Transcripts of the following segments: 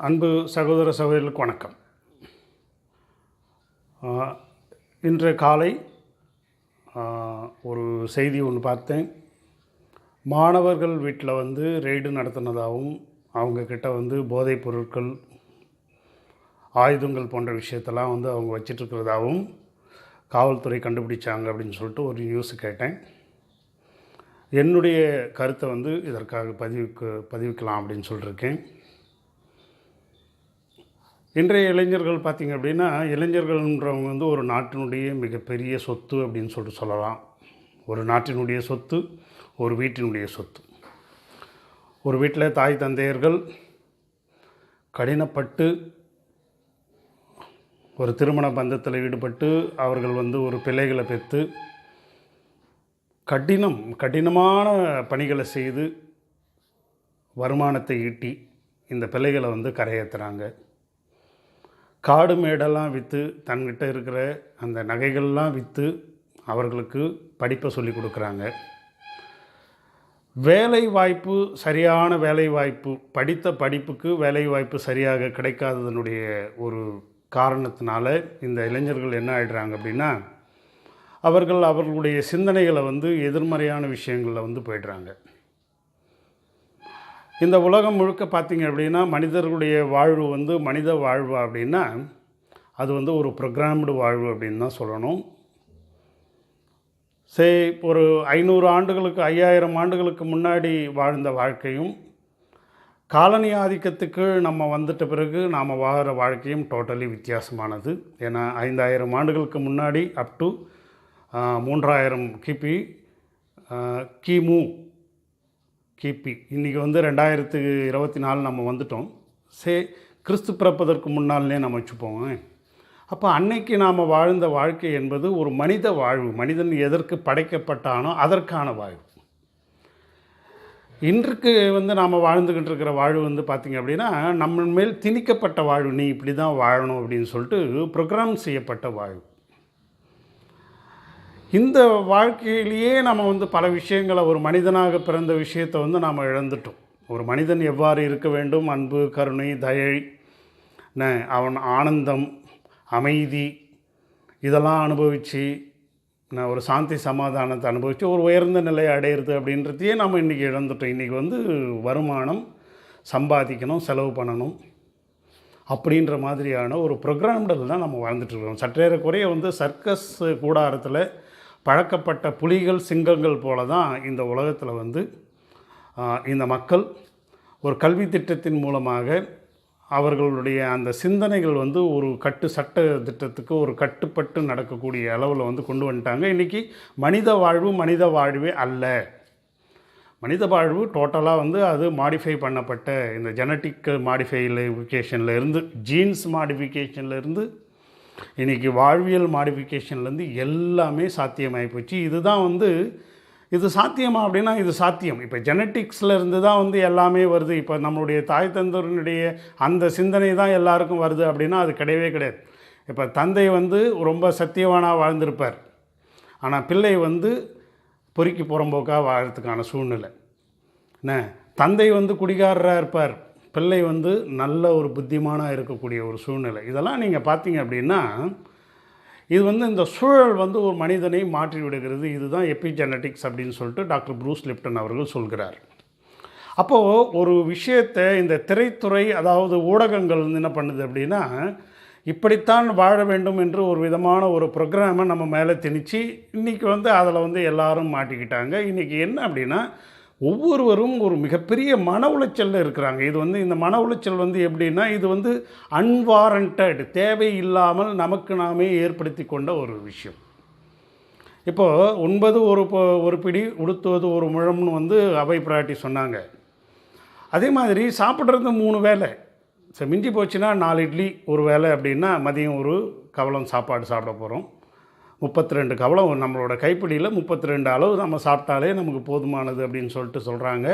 அன்பு சகோதர சகோதரிகளுக்கு வணக்கம். இன்று காலை ஒரு செய்தி ஒன்று பார்த்தேன். மாணவர்கள் வீட்டில் ரெய்டு நடத்தினதாகவும் அவங்கக்கிட்ட போதைப் பொருட்கள், ஆயுதங்கள் போன்ற விஷயத்தெல்லாம் அவங்க வச்சிட்ருக்கிறதாகவும் காவல்துறை கண்டுபிடிச்சாங்க அப்படின்னு சொல்லிட்டு ஒரு நியூஸ் கேட்டேன். என்னுடைய கருத்தை இதற்காக பதிவிக்கலாம் அப்படின்னு சொல்லியிருக்கேன். இன்றைய இளைஞர்கள் பார்த்திங்க அப்படின்னா, இளைஞர்கள்ன்றவங்க ஒரு நாட்டினுடைய மிகப்பெரிய சொத்து அப்படின்னு சொல்லிட்டு சொல்லலாம். ஒரு நாட்டினுடைய சொத்து, ஒரு வீட்டினுடைய சொத்து. ஒரு வீட்டில் தாய் தந்தையர்கள் கடினப்பட்டு ஒரு திருமண பந்தத்தில் ஈடுபட்டு அவர்கள் ஒரு பிள்ளைகளை பெற்று கடினமான பணிகளை செய்து வருமானத்தை ஈட்டி இந்த பிள்ளைகளை கரையேற்றுறாங்க. காடு மேடெல்லாம் விற்று தன்கிட்ட இருக்கிற அந்த நகைகள்லாம் விற்று அவர்களுக்கு படிப்பை சொல்லி கொடுக்குறாங்க. வேலை வாய்ப்பு, சரியான வேலை வாய்ப்பு, படித்த படிப்புக்கு வேலை வாய்ப்பு சரியாக கிடைக்காததனுடைய ஒரு காரணத்தினால இந்த இளைஞர்கள் என்ன ஆகிடுறாங்க அப்படின்னா, அவர்களுடைய சிந்தனைகளை எதிர்மறையான விஷயங்களில் போயிடுறாங்க. இந்த உலகம் முழுக்க பார்த்திங்க அப்படின்னா, மனிதர்களுடைய வாழ்வு மனித வாழ்வு அப்படின்னா அது ஒரு ப்ரோக்ராம்டு வாழ்வு அப்படின்னு தான் சொல்லணும். ஒரு 500 ஆண்டுகளுக்கு 5000 ஆண்டுகளுக்கு முன்னாடி வாழ்ந்த வாழ்க்கையும், காலனி ஆதிக்கத்துக்கு நம்ம வந்துட்ட பிறகு நாம் வாழ்கிற வாழ்க்கையும் டோட்டலி வித்தியாசமானது. ஏன்னா 5000 ஆண்டுகளுக்கு முன்னாடி அப் டு 3000 கிபி இன்றைக்கி 2024 நம்ம வந்துட்டோம். கிறிஸ்து பிறப்பதற்கு முன்னாலே நம்ம வச்சுப்போங்க. அப்போ அன்னைக்கு நாம் வாழ்ந்த வாழ்க்கை என்பது ஒரு மனித வாழ்வு. மனிதன் எதற்கு படைக்கப்பட்டானோ அதற்கான வாழ்வு. இன்றைக்கு நாம் வாழ்ந்துக்கிட்டு இருக்கிற வாழ்வு பார்த்திங்க அப்படின்னா, நம்ம மேல் திணிக்கப்பட்ட வாழ்வு. நீ இப்படி தான் வாழணும் அப்படின்னு சொல்லிட்டு ப்ரோக்ராம் செய்யப்பட்ட வாழ்வு. இந்த வாழ்க்கையிலேயே நம்ம பல விஷயங்களை, ஒரு மனிதனாக பிறந்த விஷயத்தை நாம் இழந்துட்டோம். ஒரு மனிதன் எவ்வாறு இருக்க வேண்டும், அன்பு, கருணை, தயை, அவன் ஆனந்தம், அமைதி, இதெல்லாம் அனுபவித்து ஒரு சாந்தி சமாதானத்தை அனுபவித்து ஒரு உயர்ந்த நிலையை அடையிறது அப்படின்றதையே நம்ம இன்றைக்கி இழந்துட்டோம். இன்றைக்கி வருமானம் சம்பாதிக்கணும், செலவு பண்ணணும் அப்படின்ற மாதிரியான ஒரு ப்ரோக்ராம்டில் தான் நம்ம வாழ்ந்துட்டுருக்கோம். சற்றேறக்குறைய சர்க்கஸ் கூடாரத்தில் பழக்கப்பட்ட புலிகள், சிங்கங்கள் போல தான் இந்த உலகத்தில் இந்த மக்கள் ஒரு கல்வி திட்டத்தின் மூலமாக அவர்களுடைய அந்த சிந்தனைகள் ஒரு சட்ட திட்டத்துக்கு ஒரு கட்டுப்பட்டு நடக்கக்கூடிய அளவில் கொண்டு வந்துட்டாங்க. இன்றைக்கி மனித வாழ்வே அல்ல. மனித வாழ்வு டோட்டலாக அது மாடிஃபை பண்ணப்பட்ட இந்த ஜெனட்டிக் மாடிஃபிகேஷனில் இருந்து, ஜீன்ஸ் மாடிஃபிகேஷனில் இருந்து, இன்றைக்கி வாழ்வியல் மாடிஃபிகேஷன்லேருந்து எல்லாமே சாத்தியமாகி போச்சு. இதுதான் இது சாத்தியமா அப்படின்னா இது சாத்தியம். இப்போ ஜெனட்டிக்ஸில் இருந்து தான் எல்லாமே வருது. இப்போ நம்மளுடைய தாய் தந்தருடைய அந்த சிந்தனை தான் எல்லாருக்கும் வருது அப்படின்னா அது கிடையவே கிடையாது. இப்போ தந்தை ரொம்ப சத்தியவானாக வாழ்ந்திருப்பார், ஆனால் பிள்ளை பொறுக்கி புறம்போக்காக வாழறதுக்கான சூழ்நிலை. தந்தை குடிகாரராக இருப்பார், பிள்ளை நல்ல ஒரு புத்திமானாக இருக்கக்கூடிய ஒரு சூழ்நிலை. இதெல்லாம் நீங்கள் பார்த்தீங்க அப்படின்னா இது இந்த சூழல் ஒரு மனிதனை மாற்றி விடுகிறது. இதுதான் எபிஜெனட்டிக்ஸ் அப்படின்னு சொல்லிட்டு டாக்டர் ப்ரூஸ் லிப்டன் அவர்கள் சொல்கிறார். அப்போது ஒரு விஷயத்தை இந்த திரைத்துறை, அதாவது ஊடகங்கள் என்ன பண்ணுது அப்படின்னா, இப்படித்தான் வாழ வேண்டும் என்று ஒரு விதமான ஒரு ப்ரோக்ராமை நம்ம மேலே திணிச்சு இன்றைக்கி அதில் எல்லாரும் மாட்டிக்கிட்டாங்க. இன்றைக்கி என்ன அப்படின்னா, ஒவ்வொருவரும் ஒரு மிகப்பெரிய மன உளைச்சலில் இருக்கிறாங்க. இது இந்த மன உளைச்சல் எப்படின்னா, இது அன்வாரண்டட், தேவையில்லாமல் நமக்கு நாமே ஏற்படுத்தி கொண்ட ஒரு விஷயம். இப்போது உண்பது ஒரு பிடி, உடுத்துவது ஒரு முழம்னு அவை பிராட்டி சொன்னாங்க. அதே மாதிரி சாப்பிட்றது 3 வேளை. மிஞ்சி போச்சுன்னா 4 இட்லி ஒரு வேளை அப்படின்னா மதியம் ஒரு கவளம் சாப்பாடு சாப்பிட போகிறோம். 32 கவளம் நம்மளோட கைப்பிடியில் 32 அளவு நம்ம சாப்பிட்டாலே நமக்கு போதுமானது அப்படின்னு சொல்லிட்டு சொல்கிறாங்க.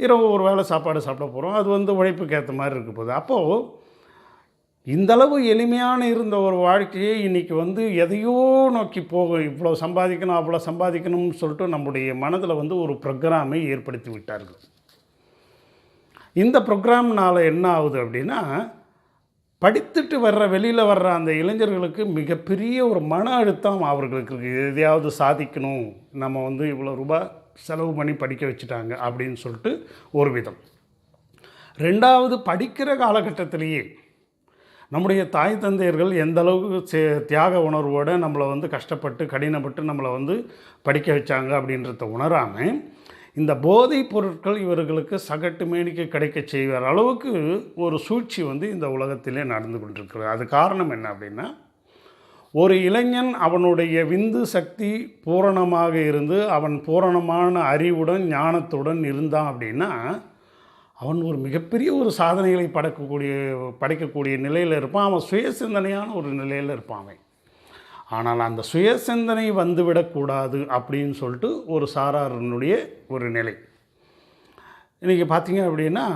இரவு ஒரு வேளை சாப்பாடு சாப்பிட போகிறோம். அது உழைப்புக்கு ஏற்ற மாதிரி இருக்க போகுது. அப்போது இந்தளவு எளிமையான இருந்த ஒரு வாழ்க்கையை இன்றைக்கி எதையோ நோக்கி போகும். இவ்வளோ சம்பாதிக்கணும், அவ்வளோ சம்பாதிக்கணும்னு சொல்லிட்டு நம்முடைய மனதில் ஒரு ப்ரோக்ராமை ஏற்படுத்தி விட்டார்கள். இந்த ப்ரோக்ராம்னால் என்ன ஆகுது அப்படின்னா, படித்துட்டு வெளியில் வர்ற அந்த இளைஞர்களுக்கு மிகப்பெரிய ஒரு மன அழுத்தம் அவர்களுக்கு இருக்குது. எதையாவது சாதிக்கணும், நம்ம வந்து இவ்வளோ ரூபாய் செலவு பண்ணி படிக்க வச்சுட்டாங்க அப்படின்னு சொல்லிட்டு ஒரு விதம். 2வது, படிக்கிற காலகட்டத்திலேயே நம்முடைய தாய் தந்தையர்கள் எந்த அளவுக்கு தியாக உணர்வோடு நம்மளை வந்து கஷ்டப்பட்டு கடினப்பட்டு நம்மளை வந்து படிக்க வச்சாங்க அப்படின்றத உணராமல் இந்த போதைப் பொருட்கள் இவர்களுக்கு சகட்டு மேனிக்கு கிடைக்க செய்கிற அளவுக்கு ஒரு சூழ்ச்சி வந்து இந்த உலகத்திலே நடந்து கொண்டிருக்கிறது. அது காரணம் என்ன அப்படின்னா, ஒரு இளைஞன் அவனுடைய விந்து சக்தி பூரணமாக இருந்து அவன் பூரணமான அறிவுடன் ஞானத்துடன் இருந்தான் அப்படின்னா அவன் ஒரு மிகப்பெரிய ஒரு சாதனைகளை படைக்கக்கூடிய நிலையில் இருப்பான். அவன் சுயசிந்தனையான ஒரு நிலையில் இருப்பான் அவன். ஆனால் அந்த சுயசிந்தனை வந்துவிடக்கூடாது அப்படின்னு சொல்லிட்டு ஒரு சாராரனுடைய ஒரு நிலை. இன்றைக்கி பார்த்திங்க அப்படின்னா,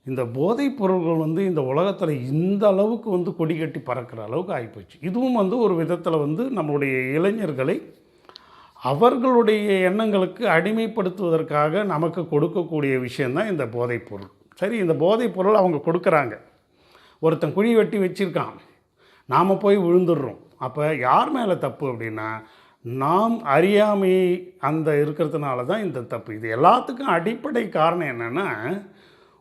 இந்த போதைப் பொருள்கள் வந்து இந்த உலகத்தில் இந்த அளவுக்கு வந்து கொடி கட்டி பறக்கிற அளவுக்கு ஆகிப்போச்சு. இதுவும் வந்து ஒரு விதத்தில் வந்து நம்மளுடைய இளைஞர்களை அவர்களுடைய எண்ணங்களுக்கு அடிமைப்படுத்துவதற்காக நமக்கு கொடுக்கக்கூடிய விஷயந்தான் இந்த போதைப் பொருள். சரி, இந்த போதைப் பொருள் அவங்க கொடுக்குறாங்க. ஒருத்தன் குழி வெட்டி வச்சுருக்கான், நாம் போய் விழுந்துடுறோம். அப்போ யார் மேலே தப்பு அப்படின்னா, நாம் அறியாமை அந்த இருக்கிறதுனால தான் இந்த தப்பு. இது எல்லாத்துக்கும் அடிப்படை காரணம் என்னென்னா,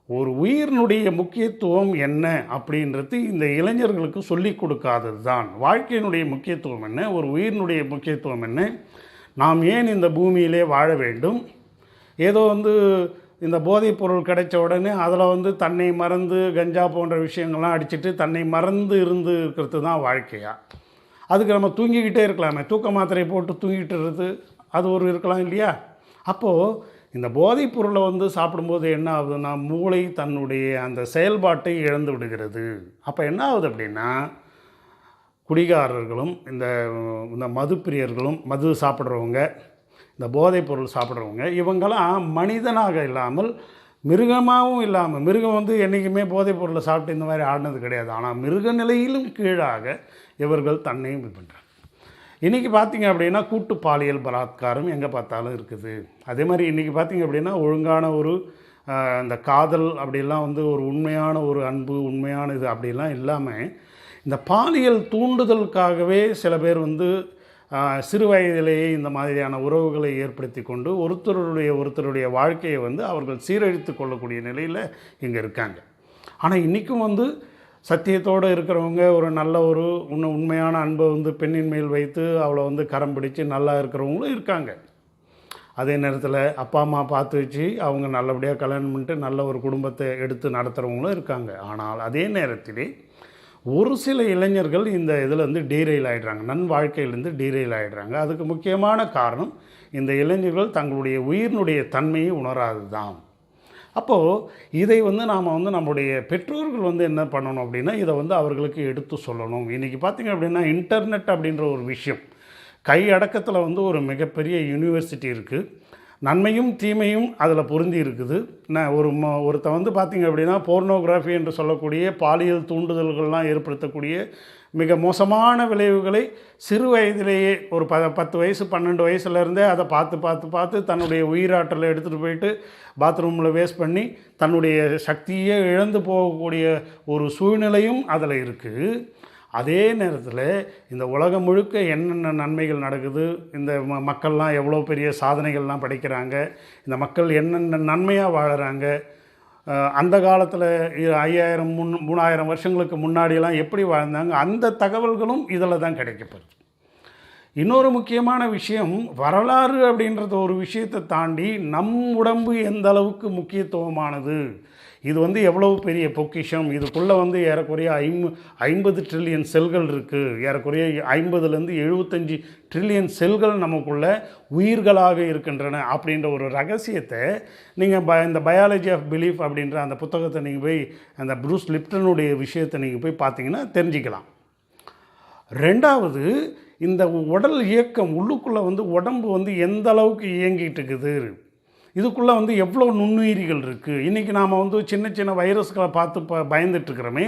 ஒரு உயிரினுடைய முக்கியத்துவம் என்ன அப்படின்றது இந்த இளைஞர்களுக்கு சொல்லி கொடுக்காதது தான். வாழ்க்கையினுடைய முக்கியத்துவம் என்ன, ஒரு உயிரினுடைய முக்கியத்துவம் என்ன, நாம் ஏன் இந்த பூமியிலே வாழ வேண்டும். ஏதோ வந்து இந்த போதைப் பொருள் கிடைச்ச உடனே அதில் வந்து தன்னை மறந்து கஞ்சா போன்ற விஷயங்கள்லாம் அடிச்சுட்டு தன்னை மறந்து இருந்து இருக்கிறது தான் வாழ்க்கையா? அதுக்கு நம்ம தூங்கிக்கிட்டே இருக்கலாமே, தூக்க மாத்திரை போட்டு தூங்கிட்டுறது அது ஒரு இருக்கலாம் இல்லையா? அப்போது இந்த போதைப் பொருளை வந்து சாப்பிடும்போது என்ன ஆகுதுன்னா, மூளை தன்னுடைய அந்த செயல்பாட்டை இழந்து விடுகிறது. அப்போ என்ன ஆகுது அப்படின்னா, குடிகாரர்களும் இந்த மது பிரியர்களும், மது சாப்பிட்றவங்க, இந்த போதைப் பொருள் சாப்பிட்றவங்க, இவங்களாம் மனிதனாக இல்லாமல் மிருகமாகவும் இல்லாமல், மிருகம் வந்து என்றைக்குமே போதைப் பொருளை சாப்பிட்டு இந்த மாதிரி ஆடினது கிடையாது. ஆனால் மிருக நிலையிலும் கீழாக இவர்கள் தன்னையும் இது பண்ணுறாங்க. இன்றைக்கி பார்த்திங்க அப்படின்னா கூட்டு பாலியல் பலாத்காரம் எங்கே பார்த்தாலும் இருக்குது. அதே மாதிரி இன்றைக்கி பார்த்திங்க அப்படின்னா ஒழுங்கான ஒரு இந்த காதல் அப்படிலாம் வந்து ஒரு உண்மையான ஒரு அன்பு, உண்மையான இது அப்படிலாம் இல்லாமல் இந்த பாலியல் தூண்டுதலுக்காகவே சில பேர் வந்து சிறு வயதிலேயே இந்த மாதிரியான உறவுகளை ஏற்படுத்தி கொண்டு ஒருத்தருடைய வாழ்க்கையை வந்து அவர்கள் சீரழித்து கொள்ளக்கூடிய நிலையில் இங்கே இருக்காங்க. ஆனால் இன்றைக்கும் வந்து சத்தியத்தோடு இருக்கிறவங்க ஒரு நல்ல ஒரு உண்மையான அன்பை வந்து பெண்ணின் மேல் வைத்து அவளை வந்து கரம் பிடிச்சு நல்லா இருக்கிறவங்களும் இருக்காங்க. அதே நேரத்தில் அப்பா அம்மா பார்த்து வச்சு அவங்க நல்லபடியாக கல்யாணம் பண்ணிட்டு நல்ல ஒரு குடும்பத்தை எடுத்து நடத்துகிறவங்களும் இருக்காங்க. ஆனால் அதே நேரத்திலே ஒரு சில இளைஞர்கள் இந்த இதில் வந்து டீரெயில் ஆகிடுறாங்க, நன் வாழ்க்கையிலேருந்து டீரெயில் ஆகிடுறாங்க. அதுக்கு முக்கியமான காரணம் இந்த இளைஞர்கள் தங்களுடைய உயிரினுடைய தன்மையை உணராது தான். அப்போது இதை வந்து நாம் வந்து நம்முடைய பெற்றோர்கள் வந்து என்ன பண்ணணும் அப்படின்னா, இதை வந்து அவர்களுக்கு எடுத்து சொல்லணும். இன்றைக்கி பார்த்திங்க அப்படின்னா இன்டர்நெட் அப்படின்ற ஒரு விஷயம் கை அடக்கத்தில் வந்து ஒரு மிகப்பெரிய யூனிவர்சிட்டி இருக்குது. நன்மையும் தீமையும் அதில் பொருந்தி இருக்குது. ஒருத்தன் வந்து பார்த்திங்க அப்படின்னா போர்னோகிராஃபி என்று சொல்லக்கூடிய பாலியல் தூண்டுதல்கள்லாம் ஏற்படுத்தக்கூடிய மிக மோசமான விளைவுகளை சிறு வயதிலேயே ஒரு 10 வயசு 12 வயசுலேருந்தே அதை பார்த்து தன்னுடைய உயிராற்றலை எடுத்துகிட்டு போயிட்டு பாத்ரூமில் வேஸ்ட் பண்ணி தன்னுடைய சக்தியே இழந்து போகக்கூடிய ஒரு சூழ்நிலையும் அதில் இருக்குது. அதே நேரத்தில் இந்த உலகம் முழுக்க என்னென்ன நன்மைகள் நடக்குது, இந்த மக்கள்லாம் எவ்வளோ பெரிய சாதனைகள்லாம் படைக்கிறாங்க, இந்த மக்கள் என்னென்ன நன்மையாக வாழுறாங்க, அந்த காலத்தில் 5000 3000 வருஷங்களுக்கு முன்னாடியெல்லாம் எப்படி வாழ்ந்தாங்க, அந்த தகவல்களும் இதில் தான் கிடைக்கப்படுது. இன்னொரு முக்கியமான விஷயம், வரலாறு அப்படின்றத ஒரு விஷயத்தை தாண்டி நம் உடம்பு எந்த அளவுக்கு முக்கியத்துவமானது, இது வந்து எவ்வளவு பெரிய பொக்கிஷம், இதுக்குள்ளே வந்து ஏறக்குறைய 50 ட்ரில்லியன் செல்கள் இருக்குது, ஏறக்குறைய 50லேருந்து 75 ட்ரில்லியன் செல்கள் நமக்குள்ளே உயிர்களாக இருக்கின்றன அப்படின்ற ஒரு ரகசியத்தை நீங்கள் இந்த பயாலஜி ஆஃப் பிலீஃப் அப்படின்ற அந்த புத்தகத்தை நீங்கள் போய் அந்த ப்ரூஸ் லிப்டனுடைய விஷயத்தை நீங்கள் போய் பார்த்தீங்கன்னா தெரிஞ்சுக்கலாம். 2வது, இந்த உடல் இயக்கம் உள்ளுக்குள்ளே வந்து உடம்பு வந்து எந்த அளவுக்கு இயங்கிட்டு இருக்குது, இதுக்குள்ளே வந்து எவ்வளோ நுண்ணுயிரிகள் இருக்குது. இன்றைக்கி நாம் வந்து சின்ன சின்ன வைரஸ்களை பார்த்து பயந்துட்டுருக்கிறோமே.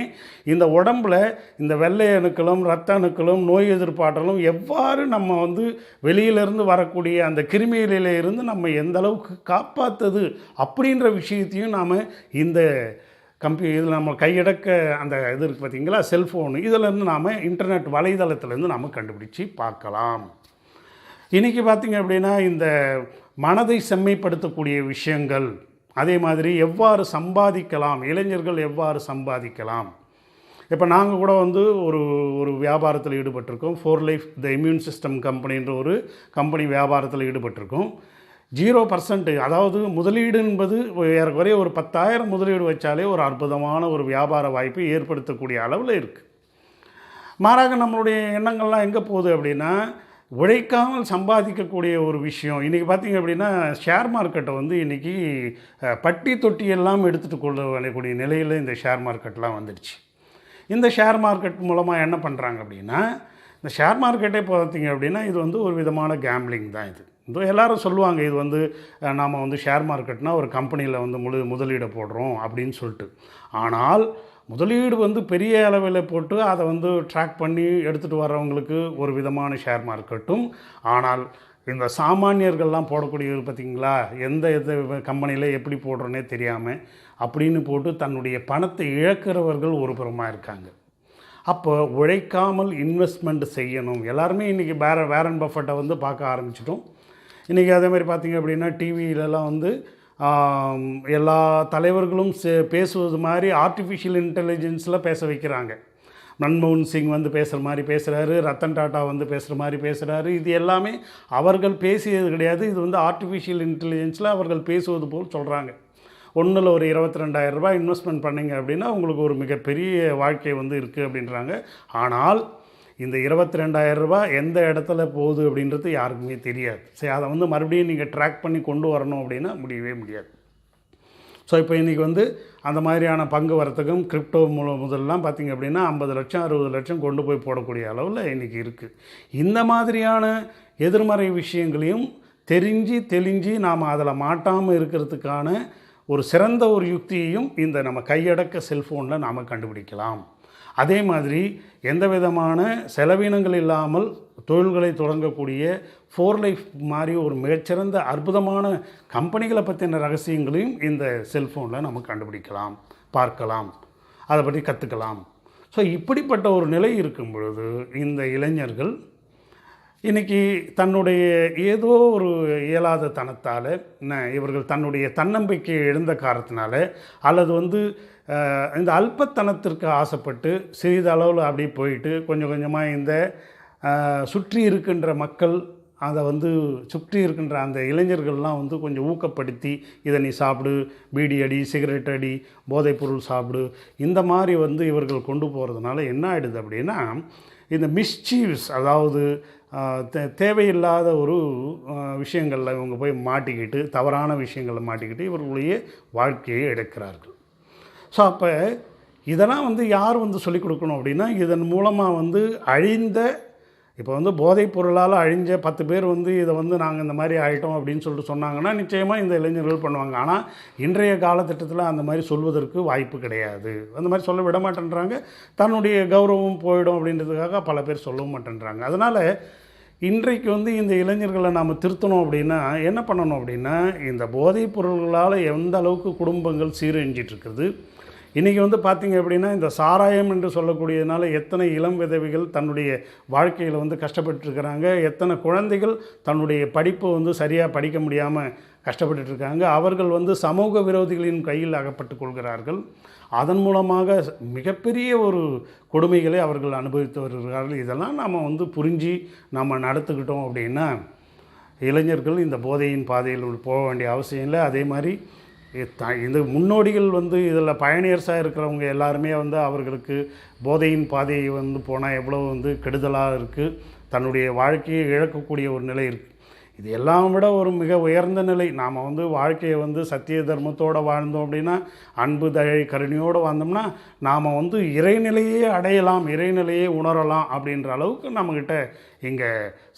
இந்த உடம்பில் இந்த வெள்ளை அணுக்களும் இரத்த அணுக்களும் நோய் எதிர்ப்பாற்றலும் எவ்வாறு நம்ம வந்து வெளியிலேருந்து வரக்கூடிய அந்த கிருமிகளிலிருந்து நம்ம எந்த அளவுக்கு காப்பாற்றுது அப்படின்ற விஷயத்தையும் நாம் இந்த இதில் நம்ம கையடக்க அந்த இது இருக்குது பார்த்திங்களா, செல்ஃபோனு, இதிலேருந்து நாம் இன்டர்நெட் வலைதளத்துலேருந்து நாம் கண்டுபிடிச்சி பார்க்கலாம். இன்றைக்கி பார்த்திங்க அப்படின்னா இந்த மனதை செம்மைப்படுத்தக்கூடிய விஷயங்கள், அதே மாதிரி எவ்வாறு சம்பாதிக்கலாம், இளைஞர்கள் எவ்வாறு சம்பாதிக்கலாம். இப்போ நாங்கள் கூட வந்து ஒரு வியாபாரத்தில் ஈடுபட்டிருக்கோம். 4 லைஃப் த இம்யூன் சிஸ்டம் கம்பெனின்ற ஒரு கம்பெனி வியாபாரத்தில் ஈடுபட்டிருக்கோம். 0%, அதாவது முதலீடு என்பது ஏறக்குறைய ஒரு 10,000 முதலீடு வச்சாலே ஒரு அற்புதமான ஒரு வியாபார வாய்ப்பை ஏற்படுத்தக்கூடிய அளவில் இருக்குது. மாறாக நம்மளுடைய எண்ணங்கள்லாம் எங்கே போகுது அப்படின்னா, உழைக்காமல் சம்பாதிக்கக்கூடிய ஒரு விஷயம். இன்றைக்கி பார்த்திங்க அப்படின்னா ஷேர் மார்க்கெட்டை வந்து இன்றைக்கி பட்டி தொட்டி எல்லாம் எடுத்துகிட்டு கொள்ள வரக்கூடிய நிலையில் இந்த ஷேர் மார்க்கெட்லாம் வந்துடுச்சு. இந்த ஷேர் மார்க்கெட் மூலமாக என்ன பண்ணுறாங்க அப்படின்னா, இந்த ஷேர் மார்க்கெட்டே பார்த்திங்க அப்படின்னா இது வந்து ஒரு விதமான கேம்பிளிங் தான். இது எல்லோரும் சொல்லுவாங்க, இது வந்து நாம் வந்து ஷேர் மார்க்கெட்னால் ஒரு கம்பெனியில் வந்து முதலீடை போடுறோம் அப்படின்னு சொல்லிட்டு. ஆனால் முதலீடு வந்து பெரிய அளவில் போட்டு அதை வந்து ட்ராக் பண்ணி எடுத்துகிட்டு வர்றவங்களுக்கு ஒரு விதமான ஷேர் மார்க்கெட்டும், ஆனால் இந்த சாமானியர்கள்லாம் போடக்கூடியது பார்த்திங்களா, எந்த கம்பெனியில் எப்படி போடுறோன்னே தெரியாமல் அப்படின்னு போட்டு தன்னுடைய பணத்தை இழக்கிறவர்கள் ஒரு புறமாக இருக்காங்க. அப்போ உழைக்காமல் இன்வெஸ்ட்மெண்ட் செய்யணும். எல்லாருமே இன்றைக்கி வாரன் பஃபெட்டை வந்து பார்க்க ஆரம்பிச்சிட்டோம். இன்றைக்கி அதே மாதிரி பார்த்திங்க அப்படின்னா டிவியிலலாம் வந்து எல்லா தலைவர்களும் பேசுவது மாதிரி ஆர்டிஃபிஷியல் இன்டெலிஜென்ஸில் பேச வைக்கிறாங்க. மன்மோகன் சிங் வந்து பேசுகிற மாதிரி பேசுகிறாரு, ரத்தன் டாட்டா வந்து பேசுகிற மாதிரி பேசுகிறாரு. இது எல்லாமே அவர்கள் பேசியது கிடையாது. இது வந்து ஆர்டிஃபிஷியல் இன்டெலிஜென்ஸில் அவர்கள் பேசுவது போல் சொல்கிறாங்க. ஒன்றில் ஒரு 22,000 ரூபாய் இன்வெஸ்ட்மெண்ட் பண்ணிங்க அப்படின்னா உங்களுக்கு ஒரு மிகப்பெரிய வாழ்க்கை வந்து இருக்குது அப்படின்றாங்க. ஆனால் இந்த 22,000 ரூபாய் எந்த இடத்துல போகுது அப்படின்றது யாருக்குமே தெரியாது. சரி, அதை வந்து மறுபடியும் நீங்கள் ட்ராக் பண்ணி கொண்டு வரணும் அப்படின்னா முடியவே முடியாது. ஸோ இப்போ இன்றைக்கி வந்து அந்த மாதிரியான பங்கு வர்த்தகம் கிரிப்டோ முதல்லாம் பார்த்திங்க அப்படின்னா 50 லட்சம் 60 லட்சம் கொண்டு போய் போடக்கூடிய அளவில் இன்றைக்கி இருக்குது. இந்த மாதிரியான எதிர்மறை விஷயங்களையும் தெளிஞ்சு நாம் அதில் மாட்டாமல் இருக்கிறதுக்கான ஒரு சிறந்த ஒரு யுக்தியையும் இந்த நம்ம கையடக்க செல்ஃபோனில் நாம் கண்டுபிடிக்கலாம். அதே மாதிரி எந்த விதமான செலவினங்கள் இல்லாமல் தொழில்களை தொடங்கக்கூடிய 4 லைஃப் மாதிரி ஒரு மிகச்சிறந்த அற்புதமான கம்பெனிகளை பற்றின ரகசியங்களையும் இந்த செல்ஃபோனில் நம்ம கண்டுபிடிக்கலாம், பார்க்கலாம், அதை பற்றி கற்றுக்கலாம். ஸோ இப்படிப்பட்ட ஒரு நிலை இருக்கும் பொழுது இந்த இளைஞர்கள் இன்றைக்கி தன்னுடைய ஏதோ ஒரு இயலாத தனத்தால் இவர்கள் தன்னுடைய தன்னம்பிக்கையை இழந்த காரணத்தினால அல்லது வந்து இந்த அல்பத்தனத்திற்கு ஆசைப்பட்டு சிறிதளவில் அப்படி போயிட்டு கொஞ்சம் கொஞ்சமாக இந்த சுற்றி இருக்கின்ற மக்கள் அதை வந்து சுற்றி இருக்கின்ற அந்த இளைஞர்கள்லாம் வந்து கொஞ்சம் ஊக்கப்படுத்தி இதை நீ சாப்பிடு, பீடி அடி, சிகரெட் அடி, போதைப்பொருள் சாப்பிடு, இந்த மாதிரி வந்து இவர்கள் கொண்டு போகிறதுனால என்ன ஆகிடுது அப்படின்னா இந்த மிஸ்சீவ்ஸ், அதாவது தேவையில்லாத ஒரு விஷயங்களில் இவங்க போய் மாட்டிக்கிட்டு தவறான விஷயங்களில் மாட்டிக்கிட்டு இவர்களுடைய வாழ்க்கையை இழக்கிறார்கள். ஸோ அப்போ இதெல்லாம் வந்து யார் வந்து சொல்லிக் கொடுக்கணும் அப்படின்னா, இதன் மூலமாக வந்து அழிந்த இப்போ வந்து போதைப் பொருளால் அழிஞ்ச 10 பேர் வந்து இதை வந்து நாங்கள் இந்த மாதிரி ஆகிட்டோம் அப்படின்னு சொல்லிட்டு சொன்னாங்கன்னா நிச்சயமாக இந்த இளைஞர்கள் பண்ணுவாங்க. ஆனால் இன்றைய காலகட்டத்தில் அந்த மாதிரி சொல்வதற்கு வாய்ப்பு கிடையாது. அந்த மாதிரி சொல்ல விட மாட்டேன்றாங்க. தன்னுடைய கௌரவம் போயிடும் அப்படின்றதுக்காக பல பேர் சொல்லவும் மாட்டேன்றாங்க. அதனால் இன்றைக்கு வந்து இந்த இளைஞர்களை நாம் திருத்தணும் அப்படின்னா என்ன பண்ணணும் அப்படின்னா, இந்த போதைப் பொருள்களால் எந்த அளவுக்கு குடும்பங்கள் சீரழிஞ்சிட்ருக்குது. இன்றைக்கி வந்து பார்த்திங்க அப்படின்னா இந்த சாராயம் என்று சொல்லக்கூடியதுனால எத்தனை இளம் விதவைகள் தன்னுடைய வாழ்க்கையில் வந்து கஷ்டப்பட்டுருக்கிறாங்க, எத்தனை குழந்தைகள் தன்னுடைய படிப்பை வந்து சரியாக படிக்க முடியாமல் கஷ்டப்பட்டுருக்காங்க. அவர்கள் வந்து சமூக விரோதிகளின் கையில் அகப்பட்டு கொள்கிறார்கள். அதன் மூலமாக மிகப்பெரிய ஒரு கொடுமைகளை அவர்கள் அனுபவித்து வருகிறார்கள். இதெல்லாம் நாம் வந்து புரிஞ்சு நம்ம நடத்துக்கிட்டோம் அப்படின்னா இளைஞர்கள் இந்த போதையின் பாதையில் போக வேண்டிய அவசியம் இல்லை. அதே மாதிரி இந்த முன்னோடிகள் வந்து இதில் பயணியர்ஸாக இருக்கிறவங்க எல்லாருமே வந்து அவர்களுக்கு போதையின் பாதையை வந்து போனால் எவ்வளோ வந்து கெடுதலாக இருக்குது, தன்னுடைய வாழ்க்கையை இழக்கக்கூடிய ஒரு நிலை இருக்குது. இது எல்லாம் விட ஒரு மிக உயர்ந்த நிலை. நாம் வந்து வாழ்க்கையை வந்து சத்திய தர்மத்தோடு வாழ்ந்தோம் அப்படின்னா, அன்பு தயை கருணையோடு வாழ்ந்தோம்னா நாம் வந்து இறைநிலையே அடையலாம், இறைநிலையே உணரலாம் அப்படின்ற அளவுக்கு நம்மக்கிட்ட இங்கே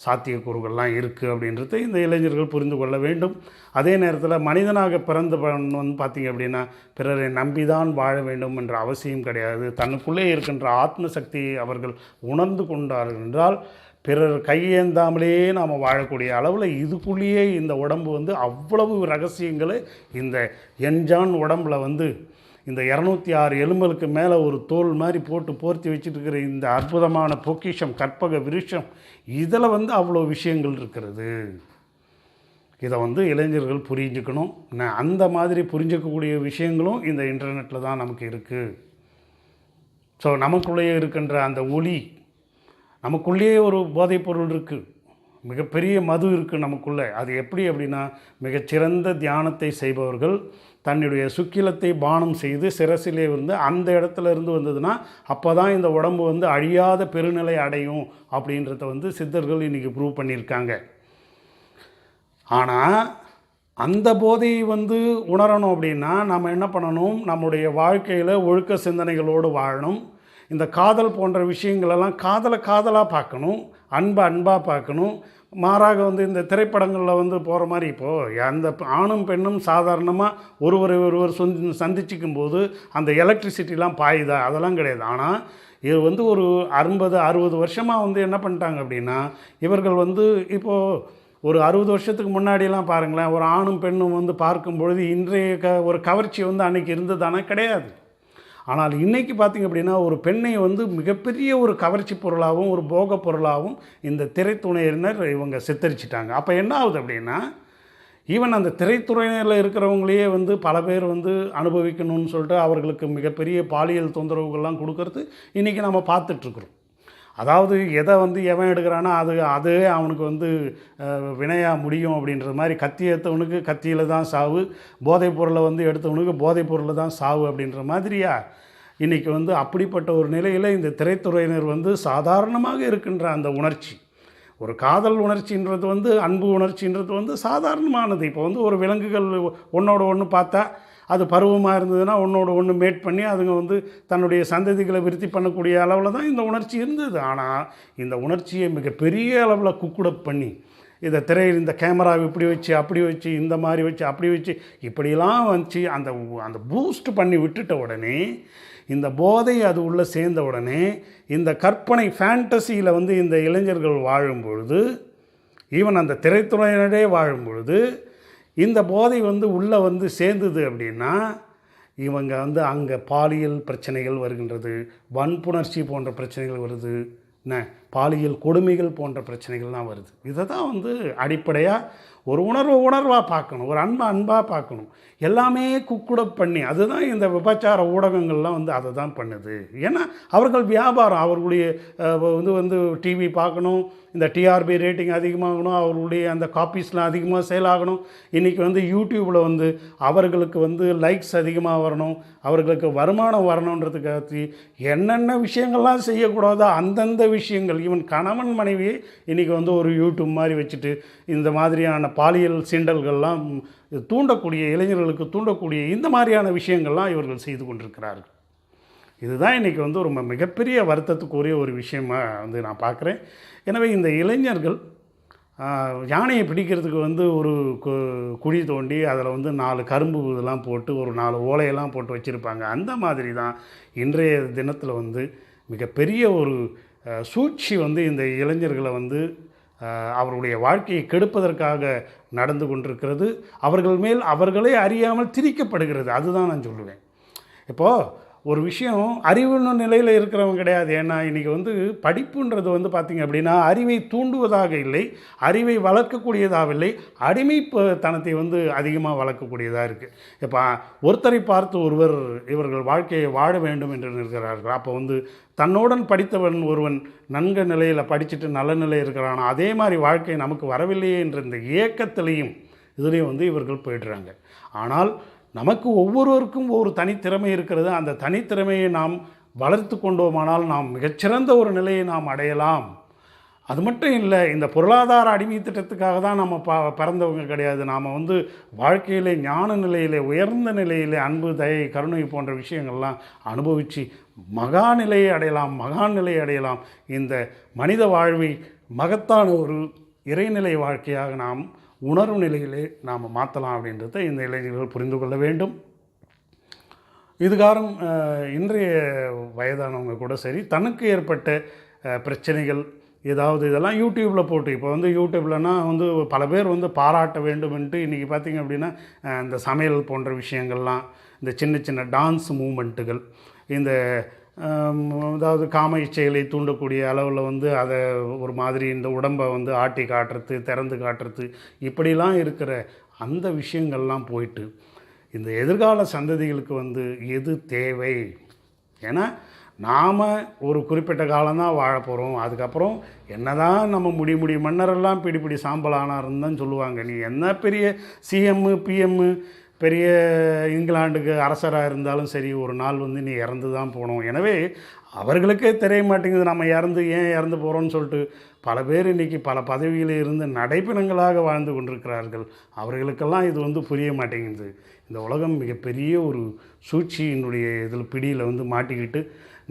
சாத்தியக்கூறுகள்லாம் இருக்குது அப்படின்றத இந்த இளைஞர்கள் புரிந்து கொள்ள வேண்டும். அதே நேரத்தில் மனிதனாக பிறந்தவன் வந்து பார்த்திங்க அப்படின்னா பிறரை நம்பிதான் வாழ வேண்டும் என்ற அவசியம் கிடையாது. தனக்குள்ளே இருக்கின்ற ஆத்ம சக்தியை அவர்கள் உணர்ந்து கொண்டார்கள் என்றால் பிறர் கையேந்தாமலேயே நாம் வாழக்கூடிய அளவில் இதுக்குள்ளேயே இந்த உடம்பு வந்து அவ்வளவு ரகசியங்களை இந்த என்ஜான் உடம்பில் வந்து இந்த 206 எலும்புகளுக்கு மேலே ஒரு தோல் மாதிரி போட்டு போர்த்தி வச்சுட்டு இருக்கிற இந்த அற்புதமான பொக்கிஷம் கற்பக விருஷம் இதில் வந்து அவ்வளோ விஷயங்கள் இருக்கிறது. இதை வந்து இளைஞர்கள் புரிஞ்சுக்கணும். அந்த மாதிரி புரிஞ்சிக்கக்கூடிய விஷயங்களும் இந்த இன்டர்நெட்டில் தான் நமக்கு இருக்குது. ஸோ நமக்குள்ளேயே இருக்கின்ற அந்த ஒளி, நமக்குள்ளேயே ஒரு போதைப்பொருள் இருக்குது, மிகப்பெரிய மது இருக்குது நமக்குள்ளே. அது எப்படி அப்படின்னா, மிகச்சிறந்த தியானத்தை செய்பவர்கள் தன்னுடைய சுக்கிலத்தை பானம் செய்து சிரசிலே இருந்து அந்த இடத்துல இருந்து வந்ததுன்னா அப்போ தான் இந்த உடம்பு வந்து அழியாத பெருநிலை அடையும் அப்படின்றத வந்து சித்தர்கள் இன்றைக்கி ப்ரூவ் பண்ணியிருக்காங்க. ஆனால் அந்த போதையை வந்து உணரணும் அப்படின்னா நம்ம என்ன பண்ணணும், நம்முடைய வாழ்க்கையில் ஒழுக்க சிந்தனைகளோடு வாழணும். இந்த காதல் போன்ற விஷயங்களெல்லாம் காதலாக பார்க்கணும், அன்பாக பார்க்கணும். மாறாக வந்து இந்த திரைப்படங்களில் வந்து போகிற மாதிரி இப்போது அந்த ஆணும் பெண்ணும் சாதாரணமாக ஒருவர் சந்திச்சிக்கும் போது அந்த எலக்ட்ரிசிட்டிலாம் பாயுதா, அதெல்லாம் கிடையாது. ஆனால் இது வந்து ஒரு 50-60 வருஷமாக வந்து என்ன பண்ணிட்டாங்க அப்படின்னா, இவர்கள் வந்து இப்போது ஒரு 60 வருஷத்துக்கு முன்னாடியெல்லாம் பாருங்களேன், ஒரு ஆணும் பெண்ணும் வந்து பார்க்கும் பொழுது இன்றைய ஒரு கவர்ச்சி வந்து அன்றைக்கி இருந்ததானே கிடையாது. ஆனால் இன்றைக்கி பார்த்திங்க அப்படின்னா ஒரு பெண்ணை வந்து மிகப்பெரிய ஒரு கவர்ச்சி பொருளாகவும் ஒரு போக பொருளாகவும் இந்த திரைத்துறையினர் இவங்க சித்தரிச்சிட்டாங்க. அப்போ என்ன ஆகுது அப்படின்னா, ஈவன் அந்த திரைத்துறையினரில் இருக்கிறவங்களையே வந்து பல பேர் வந்து அனுபவிக்கணும்னு சொல்லிட்டு அவர்களுக்கு மிகப்பெரிய பாலியல் தொந்தரவுகள்லாம் கொடுக்கறது இன்றைக்கி நம்ம பார்த்துட்ருக்குறோம். அதாவது எதை வந்து எவன் எடுக்கிறானோ அதுவே அவனுக்கு வந்து வினையாக முடியும் அப்படின்றது மாதிரி, கத்தி எடுத்தவனுக்கு கத்தியில் தான் சாவு, போதைப் பொருளை வந்து எடுத்தவனுக்கு போதைப் பொருளில் தான் சாவு அப்படின்ற மாதிரியா இன்றைக்கி வந்து அப்படிப்பட்ட ஒரு நிலையில் இந்த திரைத்துறையினர் வந்து சாதாரணமாக இருக்கின்ற அந்த உணர்ச்சி, ஒரு காதல் உணர்ச்சின்றது வந்து அன்பு உணர்ச்சின்றது வந்து சாதாரணமானது. இப்போ வந்து ஒரு விலங்குகள் ஒன்றோட ஒன்று பார்த்தா அது பருவமாக இருந்ததுன்னா ஒன்றோட ஒன்று மேட் பண்ணி அதுங்க வந்து தன்னுடைய சந்ததிகளை விருத்தி பண்ணக்கூடிய அளவில் தான் இந்த உணர்ச்சி இருந்தது. ஆனால் இந்த உணர்ச்சியை மிகப்பெரிய அளவில் குக்குடப் பண்ணி இதை திரையில் இந்த கேமராவை இப்படி வச்சு அப்படி வச்சு இந்த மாதிரி வச்சு அப்படி வச்சு இப்படிலாம் வச்சு அந்த பூஸ்ட் பண்ணி விட்டுட்ட உடனே, இந்த போதை அது உள்ளே சேர்ந்த உடனே இந்த கற்பனை ஃபேண்டசியில் வந்து இந்த இளைஞர்கள் வாழும்பொழுது, ஈவன் அந்த திரைத்துறையினரே வாழும்பொழுது இந்த போதை வந்து உள்ளே வந்து சேர்ந்தது அப்படின்னா இவங்க வந்து அங்கே பாலியல் பிரச்சனைகள் வருகின்றது, வன்புணர்ச்சி போன்ற பிரச்சனைகள் வருது, பாலியல் கொடுமைகள் போன்ற பிரச்சனைகள்லாம் வருது. இதை தான் வந்து அடிப்படையாக ஒரு உணர்வாக பார்க்கணும், ஒரு அன்பாக பார்க்கணும். எல்லாமே குக்குடப் பண்ணி அதுதான் இந்த விபச்சார ஊடகங்கள்லாம் வந்து அதை தான் பண்ணுது. ஏன்னா அவர்கள் வியாபாரம், அவர்களுடைய வந்து டிவி பார்க்கணும், இந்த டிஆர்பி ரேட்டிங் அதிகமாகணும், அவர்களுடைய அந்த காப்பீஸ்லாம் அதிகமாக சேல் ஆகணும். இன்றைக்கி வந்து யூடியூப்பில் வந்து அவர்களுக்கு வந்து லைக்ஸ் அதிகமாக வரணும், அவர்களுக்கு வருமானம் வரணுன்றதுக்காக என்னென்ன விஷயங்கள்லாம் செய்யக்கூடாதோ அந்தந்த விஷயங்கள், ஈவன் கணவன் மனைவியை இன்றைக்கி வந்து ஒரு யூடியூப் மாதிரி வச்சுட்டு இந்த மாதிரியான பாலியல் சீண்டல்கள்லாம் தூண்டக்கூடிய, இளைஞர்களுக்கு தூண்டக்கூடிய இந்த மாதிரியான விஷயங்கள்லாம் இவர்கள் செய்து கொண்டிருக்கிறார்கள். இதுதான் இன்றைக்கி வந்து ஒரு மிகப்பெரிய வருத்தத்துக்குரிய ஒரு விஷயமாக வந்து நான் பார்க்குறேன். எனவே இந்த இளைஞர்கள் யானையை பிடிக்கிறதுக்கு வந்து ஒரு குழி தோண்டி அதில் வந்து 4 கரும்பு இதெல்லாம் போட்டு ஒரு 4 ஓலையெல்லாம் போட்டு வச்சுருப்பாங்க. அந்த மாதிரி தான் இன்றைய தினத்தில் வந்து மிகப்பெரிய ஒரு சூழ்ச்சி வந்து இந்த இளைஞர்களை வந்து அவருடைய வாழ்க்கையை கெடுப்பதற்காக நடந்து கொண்டிருக்கிறது. அவர்கள் மேல் அவர்களே அறியாமல் திணிக்கப்படுகிறது. அதுதான் நான் சொல்லுவேன். இப்போது ஒரு விஷயம் அறிவுன்னு நிலையில் இருக்கிறவங்க கிடையாது. ஏன்னா இன்றைக்கி வந்து படிப்புன்றது வந்து பார்த்திங்க அப்படின்னா அறிவை தூண்டுவதாக இல்லை, அறிவை வளர்க்கக்கூடியதாக இல்லை, அடிமைத்தனத்தை வந்து அதிகமாக வளர்க்கக்கூடியதாக இருக்குது. இப்போ ஒருத்தரை பார்த்து ஒருவர் இவர்கள் வாழ்க்கையை வாழ வேண்டும் என்று இருக்கிறார்கள். அப்போ வந்து தன்னுடன் படித்தவன் ஒருவன் நன்கு நிலையில் படிச்சுட்டு நல்ல நிலையில் இருக்கிறான், அதே மாதிரி வாழ்க்கை நமக்கு வரவில்லையே என்ற இந்த ஏக்கத்திலையும் இதுலேயும் வந்து இவர்கள் போய்டுறாங்க. ஆனால் நமக்கு ஒவ்வொருவருக்கும் ஒரு தனித்திறமை இருக்கிறது. அந்த தனித்திறமையை நாம் வளர்த்து கொண்டோமானால் நாம் மிகச்சிறந்த ஒரு நிலையை நாம் அடையலாம். அது மட்டும் இல்லை, இந்த பொருளாதார அடிமை திட்டத்துக்காக தான் நம்ம பிறந்தவங்க கிடையாது. நாம் வந்து வாழ்க்கையிலே ஞான நிலையிலே, உயர்ந்த நிலையிலே அன்பு, தயை, கருணை போன்ற விஷயங்கள்லாம் அனுபவித்து மகாநிலையை அடையலாம், மகான் நிலையை அடையலாம். இந்த மனித வாழ்வை மகத்தான ஒரு இறைநிலை வாழ்க்கையாக நாம் உணர்வு நிலையிலே நாம் மாற்றலாம் அப்படின்றத இந்த இளைஞர்கள் புரிந்து கொள்ள வேண்டும். இதுகாரம் இன்றைய வயதானவங்க கூட சரி, தனக்கு ஏற்பட்ட பிரச்சனைகள் ஏதாவது இதெல்லாம் யூடியூப்பில் போட்டு, இப்போ வந்து யூடியூப்லனா வந்து பல பேர் வந்து பாராட்ட வேண்டுமென்ட்டு இன்றைக்கி பார்த்திங்க அப்படின்னா இந்த சமையல் போன்ற விஷயங்கள்லாம், இந்த சின்ன சின்ன டான்ஸ் மூமெண்ட்டுகள், இந்த அதாவது காம இச்சைகளை தூண்டக்கூடிய அளவில் வந்து அதை ஒரு மாதிரி இந்த உடம்பை வந்து ஆட்டி காட்டுறது, திறந்து காட்டுறது, இப்படிலாம் இருக்கிற அந்த விஷயங்கள்லாம் போயிட்டு இந்த எதிர்கால சந்ததிகளுக்கு வந்து எது தேவை? ஏன்னா நாம் ஒரு குறிப்பிட்ட காலம்தான் வாழ போகிறோம். அதுக்கப்புறம் என்ன தான் நம்ம முடி மன்னரெல்லாம் பிடி சாம்பல் ஆனாருன்னு தான் சொல்லுவாங்க. நீ என்ன பெரிய சிஎம்மு பிஎம்மு பெரிய இங்கிலாண்டுக்கு அரசராக இருந்தாலும் சரி, ஒரு நாள் வந்து நீ இறந்து தான் போகணும். எனவே அவர்களுக்கே தெரிய மாட்டேங்குது நம்ம ஏன் இறந்து போகிறோன்னு சொல்லிட்டு பல பேர் இன்றைக்கி பல பதவியில் இருந்து நடைப்பிணங்களாக வாழ்ந்து கொண்டிருக்கிறார்கள். அவர்களுக்கெல்லாம் இது வந்து புரிய மாட்டேங்குது. இந்த உலகம் மிகப்பெரிய ஒரு சூழ்ச்சியினுடைய இதில் பிடியில் வந்து மாட்டிக்கிட்டு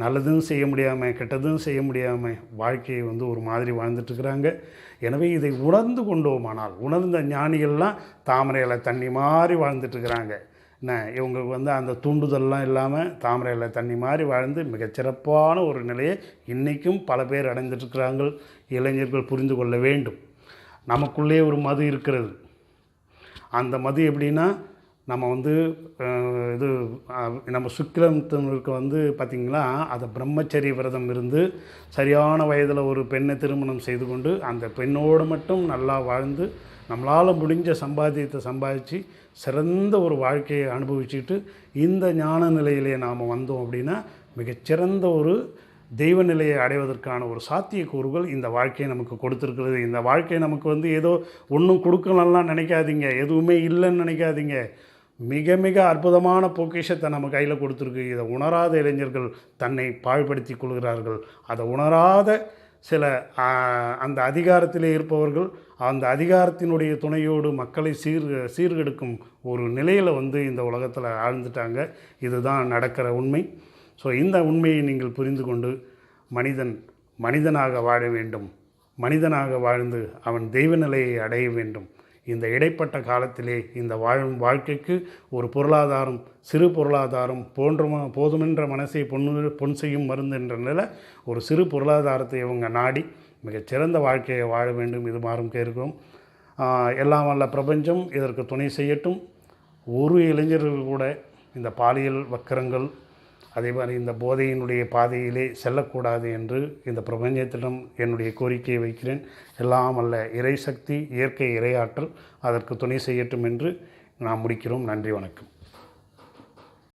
நல்லதும் செய்ய முடியாமல் கெட்டதும் செய்ய முடியாமல் வாழ்க்கையை வந்து ஒரு மாதிரி வாழ்ந்துட்டுருக்குறாங்க. எனவே இதை உணர்ந்து கொண்டோமானால், உணர்ந்த ஞானிகள்லாம் தாமரையில் தண்ணி மாதிரி வாழ்ந்துட்டுருக்குறாங்க. என்ன, இவங்களுக்கு வந்து அந்த தூண்டுதல்லாம் இல்லாமல் தாமரையில் தண்ணி மாதிரி வாழ்ந்து மிகச்சிறப்பான ஒரு நிலையை இன்றைக்கும் பல பேர் அடைந்துட்டுருக்கிறார்கள். இளைஞர்கள் புரிந்து கொள்ள வேண்டும். நமக்குள்ளே ஒரு மது இருக்கிறது. அந்த மது எப்படின்னா, நம்ம வந்து இது நம்ம சுக்கிலத்தினருக்கு வந்து பார்த்திங்களா, அதை பிரம்மச்சரிய விரதம் இருந்து சரியான வயதில் ஒரு பெண்ணை திருமணம் செய்து கொண்டு அந்த பெண்ணோடு மட்டும் நல்லா வாழ்ந்து நம்மளால் முடிஞ்ச சம்பாத்தியத்தை சம்பாதிச்சு சிறந்த ஒரு வாழ்க்கையை அனுபவிச்சுட்டு இந்த ஞான நிலையிலே நாம் வந்தோம் அப்படின்னா மிகச்சிறந்த ஒரு தெய்வ நிலையை அடைவதற்கான ஒரு சாத்தியக்கூறுகள் இந்த வாழ்க்கையை நமக்கு கொடுத்துருக்கிறது. இந்த வாழ்க்கையை நமக்கு வந்து ஏதோ ஒன்றும் கொடுக்கணும்லாம் நினைக்காதீங்க, எதுவுமே இல்லைன்னு நினைக்காதீங்க. மிக மிக அற்புதமான பொக்கிஷத்தை நம்ம கையில் கொடுத்துருக்கு. இதை உணராத இளைஞர்கள் தன்னை பாழ்படுத்தி கொள்கிறார்கள். அதை உணராத சில அந்த அதிகாரத்திலே இருப்பவர்கள் அந்த அதிகாரத்தினுடைய துணையோடு மக்களை சீர்கெடுக்கும் ஒரு நிலையில் வந்து இந்த உலகத்தில் ஆழ்ந்துட்டாங்க. இதுதான் நடக்கிற உண்மை. ஸோ இந்த உண்மையை நீங்கள் புரிந்து கொண்டு மனிதனாக வாழ வேண்டும். மனிதனாக வாழ்ந்து அவன் தெய்வ நிலையை அடைய வேண்டும். இந்த இடைப்பட்ட காலத்திலே இந்த வாழும் வாழ்க்கைக்கு ஒரு பொருளாதாரம், சிறு பொருளாதாரம் போதுமென்ற மனசை பொன் செய்யும் மருந்து என்ற நிலை ஒரு சிறு பொருளாதாரத்தை இவங்க நாடி மிகச்சிறந்த வாழ்க்கையை வாழ வேண்டும். இது மாறும் கேட்கிறோம். எல்லாம் வல்ல பிரபஞ்சம் இதற்கு துணை செய்யட்டும். ஒரு இளைஞர்கள் கூட இந்த பாலியல் வக்கரங்கள் அதே மாதிரி இந்த போதையினுடைய பாதையிலே செல்லக்கூடாது என்று இந்த பிரபஞ்சத்திடம் என்னுடைய கோரிக்கையை வைக்கிறேன். எல்லாம் அல்ல இறை சக்தி, இயற்கை இறையாற்றல் அதற்கு துணை செய்யட்டும் என்று நாம் முடிக்கிறோம். நன்றி, வணக்கம்.